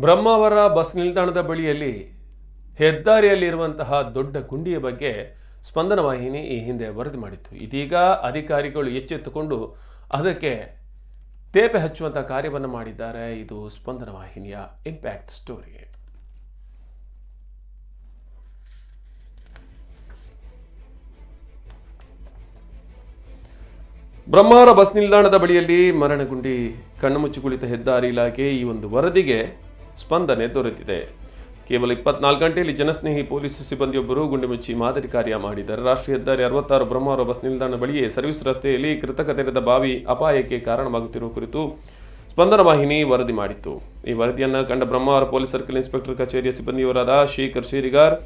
Brahmavar bus ನಿಲ್ದಾಣದ ಬಳಿಯಲ್ಲಿ ಹೆದ್ದಾರಿಯಲ್ಲಿರುವಂತಹ ದೊಡ್ಡ ಗುಂಡಿಯ ಬಗ್ಗೆ ಸ್ಪಂದನ ವಾಹಿನಿ ಈ ಹಿಂದೆ ವರದಿ ಮಾಡಿತ್ತು. ಇದೀಗ ಅಧಿಕಾರಿಗಳು ಎಚ್ಚೆತ್ತುಕೊಂಡು ಅದಕ್ಕೆ ತೇಪೆ ಹಚ್ಚುವಂತಹ ಕಾರ್ಯವನ್ನು ಮಾಡಿದ್ದಾರೆ. ಇದು ಸ್ಪಂದನ ವಾಹಿನಿಯ ಇಂಪ್ಯಾಕ್ಟ್ ಸ್ಟೋರಿ. ಬ್ರಹ್ಮಾವರ ಬಸ್ ನಿಲ್ದಾಣದ ಬಳಿಯಲ್ಲಿ ಮರಣಗುಂಡಿ ಕಣ್ಣು ಮುಚ್ಚಿ ಕುಳಿತ ಹೆದ್ದಾರಿ ಇಲಾಖೆ ಈ ಒಂದು ವರದಿಗೆ ಸ್ಪಂದನೆ ದೊರೆತಿದೆ. ಕೇವಲ 24 ಗಂಟೆಯಲ್ಲಿ ಜನಸ್ನೇಹಿ ಪೊಲೀಸ್ ಸಿಬ್ಬಂದಿಯೊಬ್ಬರು ಗುಂಡಿ ಮುಚ್ಚಿ ಮಾದರಿ ಕಾರ್ಯ ಮಾಡಿದ್ದಾರೆ. ರಾಷ್ಟ್ರೀಯ ಹೆದ್ದಾರಿ 66 ಬ್ರಹ್ಮಾವರ ಬಸ್ ನಿಲ್ದಾಣ ಬಳಿಯೇ ಸರ್ವಿಸ್ ರಸ್ತೆಯಲ್ಲಿ ಕೃತಕ ತೆರೆದ ಬಾವಿ ಅಪಾಯಕ್ಕೆ ಕಾರಣವಾಗುತ್ತಿರುವ ಕುರಿತು ಸ್ಪಂದನ ವಾಹಿನಿ ವರದಿ ಮಾಡಿತ್ತು. ಈ ವರದಿಯನ್ನು ಕಂಡ ಬ್ರಹ್ಮಾವರ ಪೊಲೀಸ್ ಸರ್ಕಲ್ ಇನ್ಸ್ಪೆಕ್ಟರ್ ಕಚೇರಿಯ ಸಿಬ್ಬಂದಿಯವರಾದ ಶೇಖರ್ ಶೇರಿಗಾರ್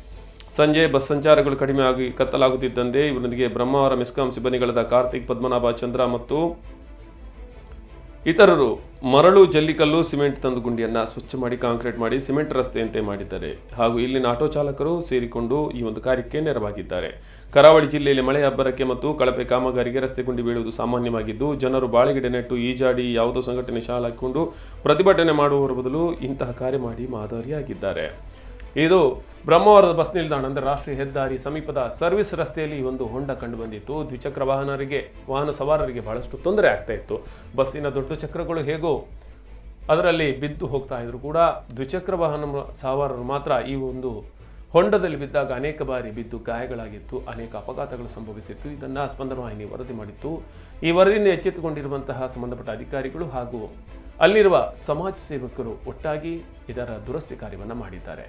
ಸಂಜೆ ಬಸ್ ಸಂಚಾರಗಳು ಕಡಿಮೆ ಆಗಿ ಕತ್ತಲಾಗುತ್ತಿದ್ದಂತೆ ಇವರೊಂದಿಗೆ ಬ್ರಹ್ಮಾವರ ಮೆಸ್ಕಾಂ ಸಿಬ್ಬಂದಿಗಳಾದ ಕಾರ್ತಿಕ್, ಪದ್ಮನಾಭ, ಚಂದ್ರ ಮತ್ತು ಇತರರು ಮರಳು, ಜಲ್ಲಿಕಲ್ಲು, ಸಿಮೆಂಟ್ ತಂದು ಗುಂಡಿಯನ್ನು ಸ್ವಚ್ಛ ಮಾಡಿ ಕಾಂಕ್ರೀಟ್ ಮಾಡಿ ಸಿಮೆಂಟ್ ರಸ್ತೆಯಂತೆ ಮಾಡಿದ್ದಾರೆ. ಹಾಗೂ ಇಲ್ಲಿನ ಆಟೋ ಚಾಲಕರು ಸೇರಿಕೊಂಡು ಈ ಒಂದು ಕಾರ್ಯಕ್ಕೆ ನೆರವಾಗಿದ್ದಾರೆ. ಕರಾವಳಿ ಜಿಲ್ಲೆಯಲ್ಲಿ ಮಳೆ ಅಬ್ಬರಕ್ಕೆ ಮತ್ತು ಕಳಪೆ ಕಾಮಗಾರಿಗೆ ರಸ್ತೆ ಗುಂಡಿ ಬೀಳುವುದು ಸಾಮಾನ್ಯವಾಗಿದ್ದು, ಜನರು ಬಾಳೆಗಿಡ ನೆಟ್ಟು ಈಜಾಡಿ ಯಾವುದೋ ಸಂಘಟನೆ ಶಾಲೆ ಹಾಕಿಕೊಂಡು ಪ್ರತಿಭಟನೆ ಮಾಡುವವರ ಬದಲು ಇಂತಹ ಕಾರ್ಯ ಮಾಡಿ ಮಾದರಿಯಾಗಿದ್ದಾರೆ. ಇದು ಬ್ರಹ್ಮಾವರದ ಬಸ್ ನಿಲ್ದಾಣ ಅಂದರೆ ರಾಷ್ಟ್ರೀಯ ಹೆದ್ದಾರಿ ಸಮೀಪದ ಸರ್ವಿಸ್ ರಸ್ತೆಯಲ್ಲಿ ಒಂದು ಹೊಂಡ ಕಂಡು ಬಂದಿತ್ತು. ದ್ವಿಚಕ್ರ ವಾಹನ ಸವಾರರಿಗೆ ಬಹಳಷ್ಟು ತೊಂದರೆ ಆಗ್ತಾ ಇತ್ತು. ಬಸ್ಸಿನ ದೊಡ್ಡ ಚಕ್ರಗಳು ಹೇಗೋ ಅದರಲ್ಲಿ ಬಿದ್ದು ಹೋಗ್ತಾ ಇದ್ರು ಕೂಡ ದ್ವಿಚಕ್ರ ವಾಹನ ಸವಾರರು ಮಾತ್ರ ಈ ಒಂದು ಹೊಂಡದಲ್ಲಿ ಬಿದ್ದಾಗ ಅನೇಕ ಬಾರಿ ಬಿದ್ದು ಗಾಯಗಳಾಗಿತ್ತು, ಅನೇಕ ಅಪಘಾತಗಳು ಸಂಭವಿಸಿತ್ತು. ಇದನ್ನು ಸ್ಪಂದನ ವಾಹಿನಿ ವರದಿ ಮಾಡಿತ್ತು. ಈ ವರದಿಯಿಂದ ಎಚ್ಚೆತ್ತುಕೊಂಡಿರುವಂತಹ ಸಂಬಂಧಪಟ್ಟ ಅಧಿಕಾರಿಗಳು ಹಾಗೂ ಅಲ್ಲಿರುವ ಸಮಾಜ ಸೇವಕರು ಒಟ್ಟಾಗಿ ಇದರ ದುರಸ್ತಿ ಕಾರ್ಯವನ್ನು ಮಾಡಿದ್ದಾರೆ.